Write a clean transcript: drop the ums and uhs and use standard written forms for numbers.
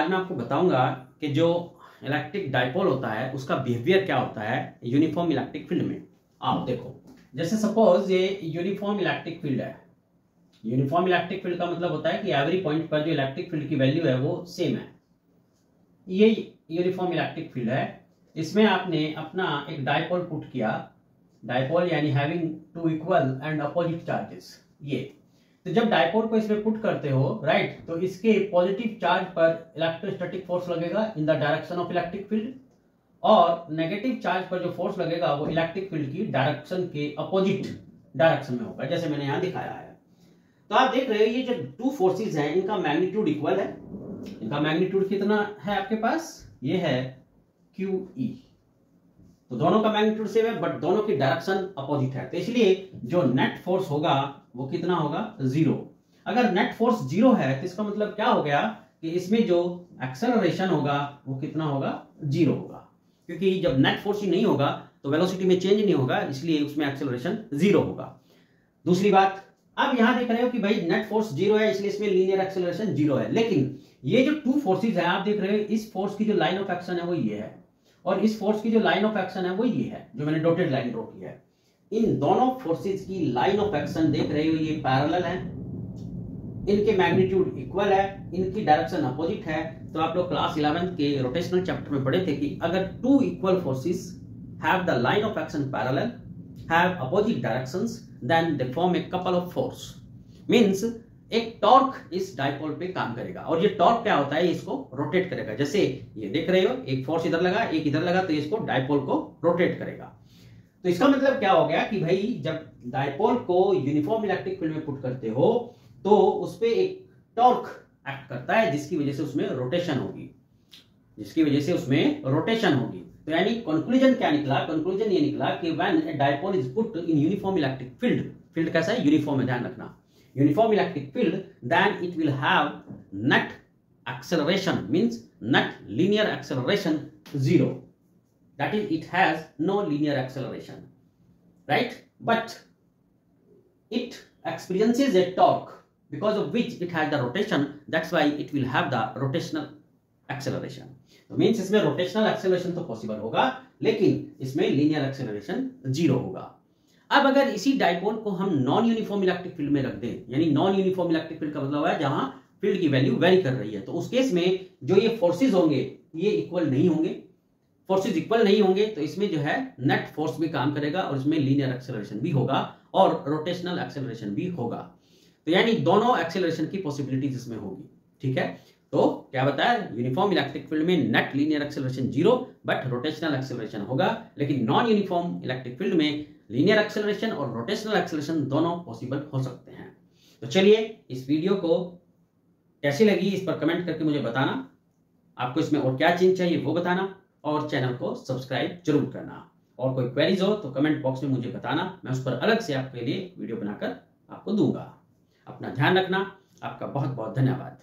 आज मैं आपको बताऊंगा कि जो इलेक्ट्रिक डाइपोल होता है उसका बिहेवियर क्या होता है यूनिफॉर्म इलेक्ट्रिक फील्ड में। आप देखो, जैसे सपोज ये यूनिफॉर्म इलेक्ट्रिक फील्ड है। यूनिफॉर्म इलेक्ट्रिक फील्ड का मतलब होता है कि एवरी पॉइंट पर जो इलेक्ट्रिक फील्ड की वैल्यू है वो सेम है। ये यूनिफॉर्म इलेक्ट्रिक फील्ड है। इसमें आपने अपना एक डाइपोल पुट किया, डाइपोल यानी having two equal and opposite charges. ये तो जब डाइपोल को इसमें पुट करते हो राइट, तो इसके पॉजिटिव चार्ज पर इलेक्ट्रोस्टैटिक फोर्स लगेगा in the direction of electric field, और नेगेटिव चार्ज पर जो फोर्स लगेगा वो इलेक्ट्रिक फील्ड की डायरेक्शन के अपोजिट डायरेक्शन में होगा, जैसे मैंने यहां दिखाया है। तो आप देख रहे हो ये जो टू फोर्सेस हैं इनका मैग्नीट्यूड इक्वल है। इनका मैग्नीट्यूड कितना है आपके पास? ये है QE। तो दोनों का मैग्नीट्यूड सेम है बट दोनों की डायरेक्शन अपोजिट है, तो इसलिए जो नेट फोर्स होगा वो कितना होगा? 0। अगर नेट फोर्स 0 है तो इसका मतलब क्या हो गया कि इसमें जो एक्सेलरेशन होगा वो कितना होगा? 0 होगा, क्योंकि जब नेट फोर्स ही नहीं होगा तो वेलोसिटी में चेंज नहीं होगा, इसलिए उसमें एक्सेलरेशन 0 होगा। दूसरी बात, अब यहां देख रहे हो कि भाई नेट फोर्स 0 है इसलिए इसमें लीनियर एक्सेलरेशन 0 है, लेकिन ये जो टू फोर्सेस है आप देख रहे हो, इस फोर्स की जो लाइन ऑफ एक्शन है वो ये है और इस फोर्स की जो लाइन ऑफ एक्शन है वो ये है, जो मैंने डॉटेड लाइन ड्रॉ की है। इन दोनों फोर्सेस की लाइन ऑफ एक्शन देख रहे हो ये पैरेलल है, इनके मैग्नीट्यूड इक्वल है, इनकी डायरेक्शन अपोजिट है। तो आप लोग क्लास 11th के रोटेशनल चैप्टर में पढ़े थे कि अगर two equal forces have the line of action parallel, have opposite directions, then they form a couple of force. Means एक टॉर्क इस डाइपोल पे काम करेगा, और ये टॉर्क क्या होता है? इसको रोटेट करेगा। जैसे ये देख रहे हो, एक फोर्स इधर लगा एक इधर लगा, तो इसको डाइपोल को रोटेट करेगा। तो इसका मतलब क्या हो गया कि भाई जब डाइपोल को यूनिफॉर्म इलेक्ट्रिक फील्ड में पुट करते हो तो उस पे एक टॉर्क एक्ट करता है जिसकी वजह से उसमें रोटेशन होगी, तो यानी कंक्लूजन क्या निकला? कंक्लूजन ये निकला कि when a dipole is put in uniform electric field, field कैसा है? यूनिफॉर्म है, ध्यान रखना, uniform electric field, then it will have net acceleration, means net linear acceleration 0. That is, it has no linear acceleration, right? But it experiences a torque because of which it has the rotation. That's why it will have the rotational acceleration. तो means इसमें rotational acceleration तो possible होगा, लेकिन इसमें linear acceleration 0 होगा। अब अगर इसी डाइपोल को हम नॉन यूनिफॉर्म इलेक्ट्रिक फील्ड में रख दें, यानी नॉन यूनिफॉर्म इलेक्ट्रिक फील्ड का मतलब है जहां फील्ड की वैल्यू वेरी कर रही है, तो उस केस में जो ये फोर्सेस होंगे ये इक्वल नहीं होंगे। फोर्सेस इक्वल नहीं होंगे तो इसमें जो है नेट फोर्स भी काम करेगा और इसमें लीनियर एक्सेलरेशन भी होगा और रोटेशनल एक्सेलरेशन भी होगा। तो यानी दोनों एक्सेलरेशन की पॉसिबिलिटीज इसमें होगी। ठीक है, तो क्या बताया? यूनिफॉर्म इलेक्ट्रिक फील्ड में net linear acceleration 0 but rotational acceleration होगा, लेकिन नॉन यूनिफॉर्म इलेक्ट्रिक फील्ड में लीनियर एक्सेलरेशन और रोटेशनल एक्सेलरेशन दोनों पॉसिबल हो सकते हैं। तो चलिए इस वीडियो को कैसी लगी इस पर कमेंट करके मुझे बताना, आपको इसमें और क्या चेंज चाहिए वो बताना, और चैनल को सब्सक्राइब जरूर करना। और कोई क्वेरीज हो तो कमेंट बॉक्स में मुझे बताना, मैं उस पर अलग से आपके लिए वीडियो बनाकर आपको दूंगा। अपना ध्यान रखना, आपका बहुत बहुत धन्यवाद।